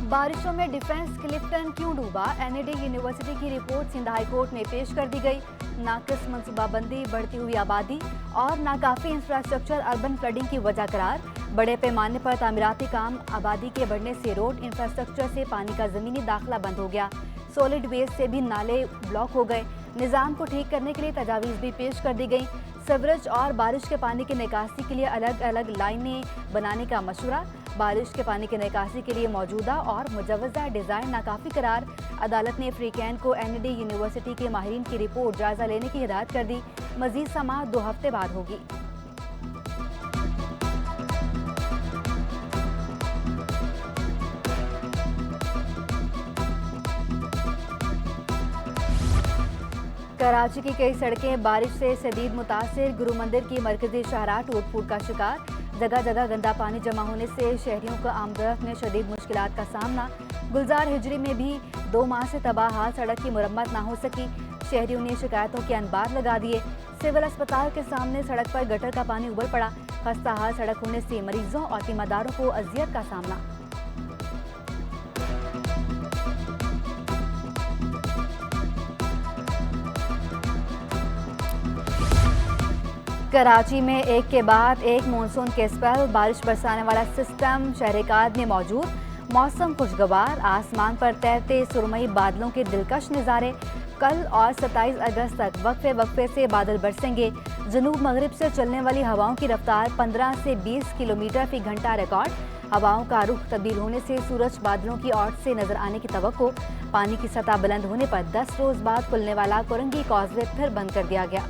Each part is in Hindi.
बारिशों में डिफेंस क्लिफ्टन क्यों डूबा? एनईडी यूनिवर्सिटी की रिपोर्ट सिंध हाई कोर्ट में पेश कर दी गई। नाकिस मनसूबाबंदी, बढ़ती हुई आबादी और नाकाफी इंफ्रास्ट्रक्चर अर्बन फ्लडिंग की वजह करार। बड़े पैमाने पर तामीराती काम, आबादी के बढ़ने से रोड इंफ्रास्ट्रक्चर से पानी का जमीनी दाखिला बंद हो गया। सॉलिड वेस्ट से भी नाले ब्लॉक हो गए। निज़ाम को ठीक करने के लिए तजावीज़ भी पेश कर दी गई। सीवरेज और बारिश के पानी की निकासी के लिए अलग अलग लाइनें बनाने का मशवरा। बारिश के पानी की निकासी के लिए मौजूदा और मुजवज़ा डिज़ाइन नाकाफ़ी करार। अदालत ने फ्रीकैन को एनईडी यूनिवर्सिटी के माहिरीन की रिपोर्ट जायज़ा लेने की हिदायत कर दी। मज़ीद समाअत 2 हफ्ते बाद होगी। कराची की कई सड़कें बारिश से शदीद मुतासिर। गुरु मंदिर की मरकजी शाहराह टूट फूट का शिकार। जगह जगह गंदा पानी जमा होने से शहरियों को आमदरफ्त में शदीद मुश्किलात का सामना। गुलजार हिजरी में भी 2 माह से तबाह हाल सड़क की मुरम्मत ना हो सकी। शहरियों ने शिकायतों के अनबार लगा दिए। सिविल अस्पताल के सामने सड़क पर गटर का पानी उबल पड़ा। खस्ता हाल सड़क होने से मरीजों और तीमारदारों को अजियत का सामना। कराची में एक के बाद एक मानसून के स्पेल। बारिश बरसाने वाला सिस्टम शहर-ए-काद में मौजूद। मौसम खुशगवार। आसमान पर तैरते सुरमई बादलों के दिलकश नज़ारे। कल और 27 अगस्त तक वक्फे वक्फे से बादल बरसेंगे। जनूब मगरिब से चलने वाली हवाओं की रफ्तार 15 से 20 किलोमीटर फी घंटा रिकॉर्ड। हवाओं का रुख तब्दील होने से सूरज बादलों की ओट से नजर आने की तवक्को। पानी की सतह बुलंद होने पर 10 रोज बाद खुलने वाला कोरंगी कॉजवे फिर बंद कर दिया गया।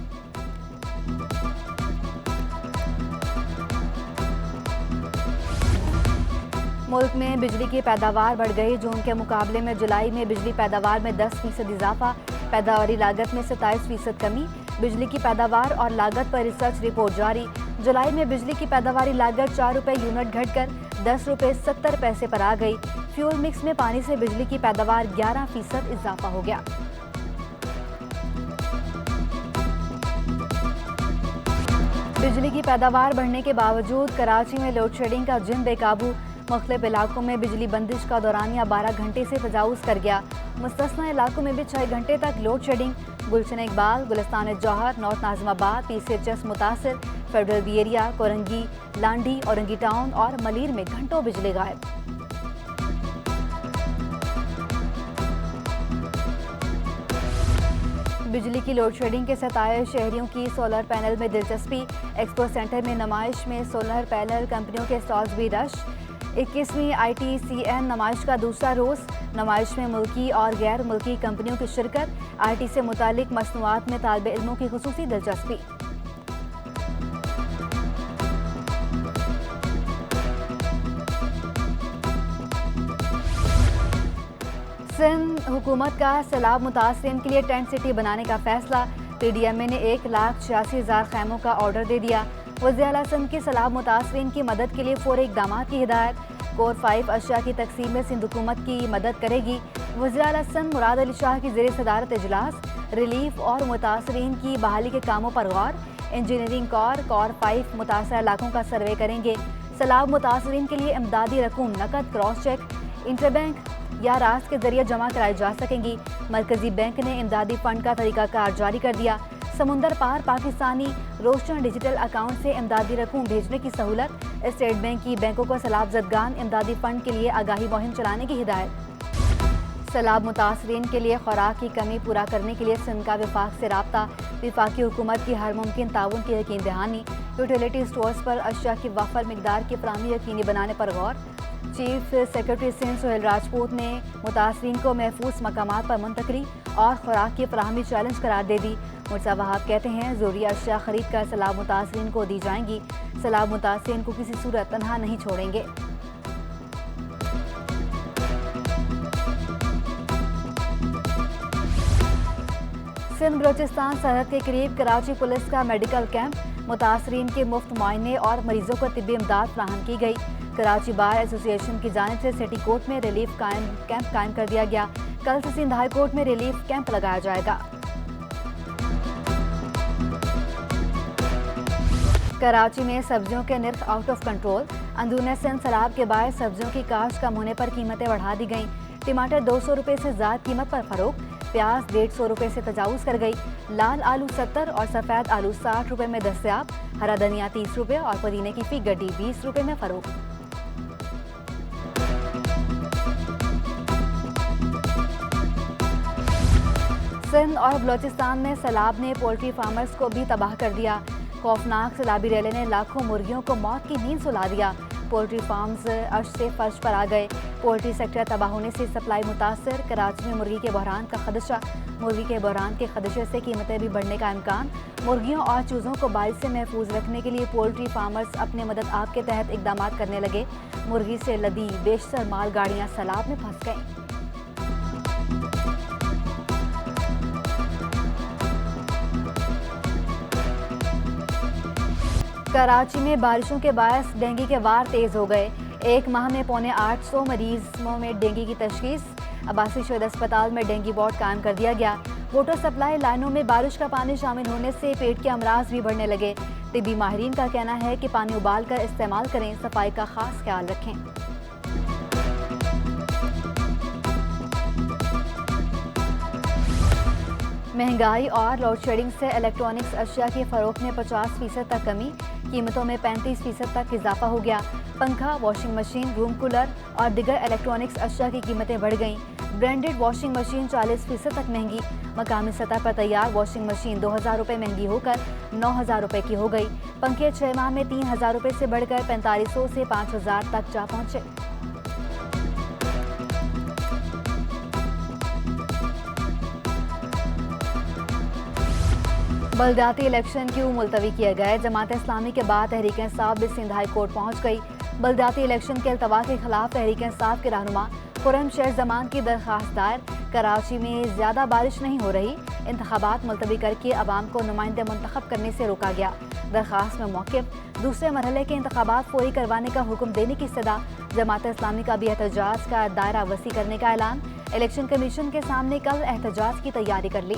मुल्क में बिजली की पैदावार बढ़ गई। जून के मुकाबले में जुलाई में बिजली पैदावार में 10% इजाफा। पैदावारी लागत में 27% कमी। बिजली की पैदावार और लागत पर रिसर्च रिपोर्ट जारी। जुलाई में बिजली की पैदावारी लागत 4 रुपये यूनिट घटकर 10 रुपये 70 पैसे पर आ गई। फ्यूल मिक्स में पानी से बिजली की पैदावार 11% इजाफा हो गया। बिजली की पैदावार बढ़ने के बावजूद कराची में लोड शेडिंग का जिन बेकाबू। मुख्तलिफ इलाकों में बिजली बंदिश का दौरानिया 12 घंटे से तजावुज़ कर गया। मुस्तस्ना इलाकों में भी 6 घंटे तक load shedding. Gulshan Iqbal, Gulistan Jauhar, north Nazimabad, PCHS मुतासिर। Federal B area, Korangi, Landhi, Orangi town और मलीर में घंटों बिजली गायब। बिजली की लोड शेडिंग के सताए शहरियों की सोलर पैनल में दिलचस्पी। एक्सपो सेंटर में नुमाइश में सोलर पैनल कंपनियों के स्टॉल्स भी रश। 21वीं ITCN नुमाइश का दूसरा रोज़। नुमाइश में मुल्की और गैर मुल्की कंपनियों की शिरकत। IT से मुतालिक मसनूआत में तालिब इल्मों की खुसूसी दिलचस्पी। सिंध हुकूमत का सैलाब मुतासिरीन के लिए टेंट सिटी बनाने का फैसला। PDMA ने 1,86,000 खैमों का ऑर्डर दे दिया। वज़ीर आला सिंध की सैलाब मुतासिरीन की मदद के लिए फौरी इक़दाम की हिदायत। कोर 5 अशिया की तकसीम में सिंध हुकूमत की मदद करेगी। वज़ीर आला सिंध मुराद अली शाह की ज़ेर सदारत इजलास। रिलीफ और मुतासिरीन की बहाली के कामों पर गौर। इंजीनियरिंग कोर 5 मुतासर इलाकों का सर्वे करेंगे। सैलाब मुतासिरीन के लिए इमदादी रकूम नकद क्रॉस चेक, इंटरबैंक या रास्त के जरिए जमा कराई जा सकेंगी। मरकजी बैंक ने इमदादी फंड का तरीकाकार जारी कर दिया। समुंदर पार पाकिस्तानी रोशन डिजिटल अकाउंट से इमदादी रकूम भेजने की सहूलत। स्टेट बैंक की बैंकों को सैलाब ज़दगान इमदादी फंड के लिए आगाही मुहिम चलाने की हिदायत। सैलाब मुतासरीन के लिए खुराक की कमी पूरा करने के लिए सिंध का विफाक से राब्ता। विफाकी हुकूमत की हर मुमकिन ताउन की यकीन दहानी। यूटिलिटी स्टोर्स पर अशिया की वाफर मिकदार की फराहमी यकीनी बनाने पर गौर। चीफ सेक्रेटरी सिंध सोहेल राजपूत ने मुतासरीन को महफूज मकामात पर मुंतकली और खुराक की फराहमी चैलेंज करार दे दी। मुर्सा वहाब कहते हैं ज़रूरी अशिया खरीद कर सैलाब मुतासरीन को दी जाएंगी। सैलाब मुतासरीन को किसी सूरत तनहा नहीं छोड़ेंगे। सिंध बलोचिस्तान सरहद के करीब कराची पुलिस का मेडिकल कैंप। मुतासरीन के मुफ्त मुआयने और मरीजों को तिब्बी इमदाद फराहम की गई। कराची बार एसोसिएशन की जानिब से सिटी कोर्ट में रिलीफ कैंप कायम कर दिया गया। कल से सिंध हाई कोर्ट में रिलीफ कैंप लगाया जाएगा। कराची में सब्जियों के निर्ख आउट ऑफ कंट्रोल। अंदरूनी सिंध सैलाब के बाद सब्जियों की काश्त कम होने पर कीमतें बढ़ा दी गईं। टमाटर 200 रुपये से ज़्यादा कीमत पर फरोख्त। प्याज 150 रुपये से तजावुज़ कर गई। लाल आलू 70 और सफ़ेद आलू 60 रुपये में दस्तयाब। हरा धनिया 30 रुपये और पुदीने की फी गड्डी 20 रुपये में फरोख्त। सिंध और बलोचिस्तान में सैलाब ने पोल्ट्री फार्मर्स को भी तबाह कर दिया। खौफनाक सैलाबी रैले ने लाखों मुर्गियों को मौत की नींद सुला दिया। पोल्ट्री फार्म्स अर्श से फर्श पर आ गए। पोल्ट्री सेक्टर तबाह होने से सप्लाई मुतासर। कराची में मुर्गी के बहरान का खदशा। मुर्गी के बहरान के खदशे से कीमतें भी बढ़ने का इम्कान। मुर्गियों और चूज़ों को बारिश से महफूज रखने के लिए पोल्ट्री फार्मर्स अपने मदद आप के तहत इकदाम करने लगे। मुर्गी से लदी बेशतर माल गाड़ियाँ सैलाब में फंस गईं। कराची में बारिशों के बायस डेंगू के वार तेज़ हो गए। एक माह में 850 मरीजों में डेंगू की तशखीस। अब्बासी शहीद अस्पताल में डेंगू वार्ड कायम कर दिया गया। वाटर सप्लाई लाइनों में बारिश का पानी शामिल होने से पेट के अमराज भी बढ़ने लगे। तिब्बी माहिरीन का कहना है कि पानी उबाल कर इस्तेमाल करें, सफाई का खास ख्याल रखें। महंगाई और लोड शेडिंग से इलेक्ट्रॉनिक्स अशिया की फरोख्त में 50% तक कमी। कीमतों में 35% तक इजाफा हो गया। पंखा, वॉशिंग मशीन, रूम कूलर और दिगर इलेक्ट्रॉनिक्स अशिया की कीमतें बढ़ गईं। ब्रांडेड वॉशिंग मशीन 40% तक महंगी। मकामी सतह पर तैयार वॉशिंग मशीन 2000 रुपये महंगी होकर 9000 रुपये की हो गई। पंखे 6 माह में 3000 रुपये से बढ़कर 4500 से 5000 तक जा पहुँचे। बलदियाती इलेक्शन क्यों मुलतवी किए गए? जमात इस्लामी के बाद तहरीक इंसाफ भी सिंध हाई कोर्ट पहुँच गई। बलदियाती इलेक्शन के अल्तवा के खिलाफ तहरीक इंसाफ के रहनुमा खुर्रम शेर जमान की दरख्वास्त दायर। कराची में ज़्यादा बारिश नहीं हो रही। इंतखाबात मुलतवी करके अवाम को नुमाइंदे मुंतखब करने से रोका गया। दरख्वास्त में मौक़िफ़ दूसरे मरहले के इंतखाबात फौरी करवाने का हुक्म देने की सदा। जमात इस्लामी का भी एहतजाज का दायरा वसी करने का ऐलान। इलेक्शन कमीशन के सामने कल एहतजाज की तैयारी कर ली।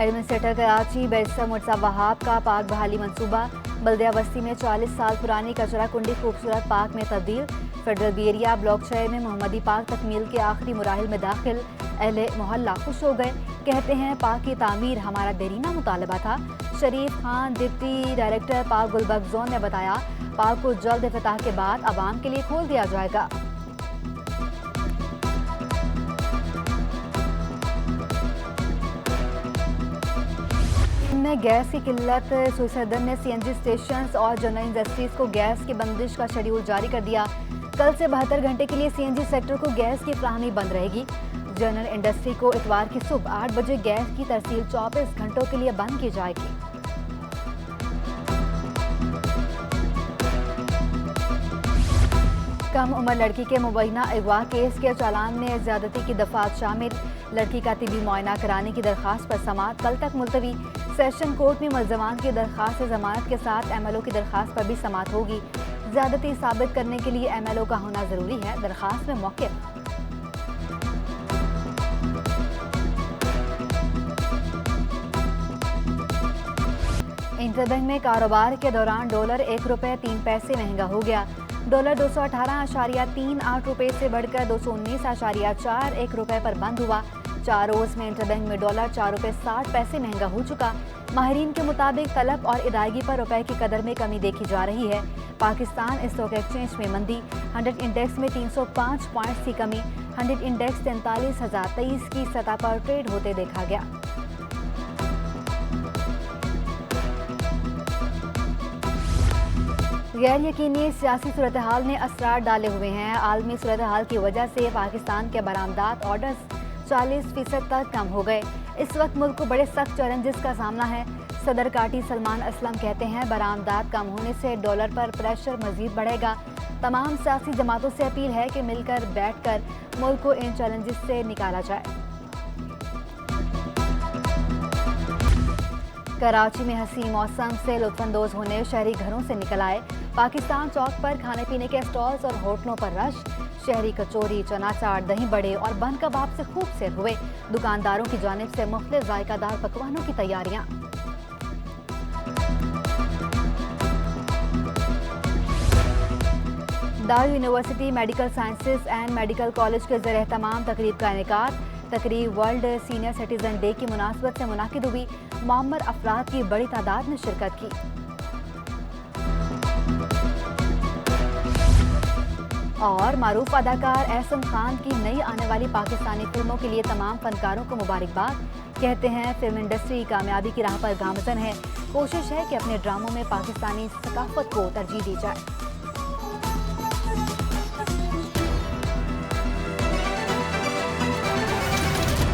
एडमिनिस्ट्रेटर कराची बैरिस्टर मुर्तज़ा वहाब का पाक बहाली मंसूबा। बल्दिया बस्ती में 40 साल पुरानी कचरा कुंडी खूबसूरत पार्क में तब्दील। फेडरल बेरिया ब्लॉक 6 में मोहम्मदी पार्क तकमील के आखिरी मुराहिल में दाखिल। अहले मोहल्ला खुश हो गए। कहते हैं पार्क की तामीर हमारा देरीना मुतालबा था। Sharif Khan deputy director park Gulberg zone ने बताया, पार्क को जल्द इफ्तिताह के बाद आवाम के लिए खोल दिया जाएगा। में गैस की किल्लत। सदर ने सीएनजी स्टेशन और जनरल इंडस्ट्रीज को गैस की बंदिश का शेड्यूल जारी कर दिया। कल से 72 घंटे के लिए सीएनजी सेक्टर को गैस की फ्राहमी बंद रहेगी। जनरल इंडस्ट्री को इतवार की सुबह 8 बजे गैस की तरसील 24 घंटों के लिए बंद की जाएगी। कम उम्र लड़की के मुबैना अगवा केस के चालान में ज्यादती की दफात शामिल। लड़की का तिबी मुआयना कराने की दरख्वास्त पर समाअत कल तक मुलतवी। सेशन कोर्ट में मुल्ज़मान की दरख्वास्त जमानत के साथ एमएलओ की दरख्वास्त पर भी समाअत होगी। ज्यादती साबित करने के लिए एमएलओ का होना जरूरी है। दरख्वास्त में मौक़िफ़। इंटरबैंक में कारोबार के दौरान डॉलर 1 रुपये 3 पैसे महंगा हो गया। डॉलर 218.38 रुपये से बढ़कर 219.41 रुपये पर बंद हुआ। 4 रोज़ में इंटरबैंक में डॉलर 4 रुपये 60 पैसे महंगा हो चुका। माहिरीन के मुताबिक तलब और अदायगी पर रुपए की कदर में कमी देखी जा रही है। पाकिस्तान स्टॉक एक्सचेंज में मंदी। 100 इंडेक्स में 305 पॉइंट्स की कमी। 100 इंडेक्स 43,023 की सतह पर ट्रेड होते देखा गया। गैर यकीनी सियासी सूरत हाल ने असरार डाले हुए हैं। आलमी सूरत हाल की वजह से पाकिस्तान के बरामदात ऑर्डर्स 40% तक कम हो गए। इस वक्त मुल्क को बड़े सख्त चैलेंजेस का सामना है। सदर काटी सलमान असलम कहते हैं, बरामदात कम होने से डॉलर पर प्रेशर मजीद बढ़ेगा। तमाम सियासी जमातों से अपील है कि मिलकर बैठकर मुल्क को इन चैलेंजेस से निकाला जाए। कराची में हसीन मौसम से लुत्फानंदोज होने शहरी घरों से निकल आए। पाकिस्तान चौक पर खाने पीने के स्टॉल्स और होटलों पर रश। शहरी कचौरी, चना चाट, दही बड़े और बन कबाब से खूब सेल हुए। दुकानदारों की जानिब से मुख्तलिफ जायकादार पकवानों की तैयारियां। दारू university medical sciences and medical college के ज़रिए तमाम तकरीब का इनेकाद। तकरीब वर्ल्ड सीनियर सिटीजन डे की मुनासबत से मुनाकिद हुई। मुअम्मर अफराद की बड़ी तादाद ने शिरकत की। और मारूफ अदाकार एहसन खान की नई आने वाली पाकिस्तानी फिल्मों के लिए तमाम फनकारों को मुबारकबाद। कहते हैं फिल्म इंडस्ट्री कामयाबी की राह पर गामजन है। कोशिश है कि अपने ड्रामों में पाकिस्तानी सकाफत को तरजीह दी जाए।